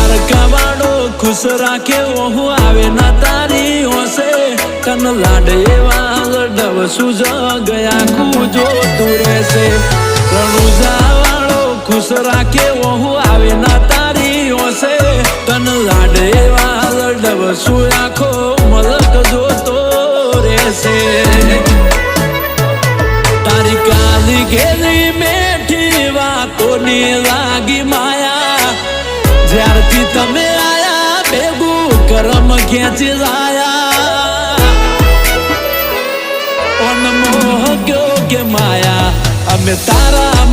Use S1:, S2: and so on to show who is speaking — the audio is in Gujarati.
S1: દ્વારકાવાળો ખુશ રાખે ઓહુ આવે ના તારી હોશે તન લાડ એવા લડવશું જગયા કુજો તું રહેશે રણુજાવાળો ખુશ રાખે ઓહુ આવે ના તારી હોશે તન લાડ એવા લડવશું આખો મલક જોતો રહેશે તારી કાલી ઘેરી મેઠી વાતોની લાગી માયા જ્યારથી તમે આયા ભેગું કરમ ખેંચી લાયા અનમોહ ગયો કે માયા અમે તારા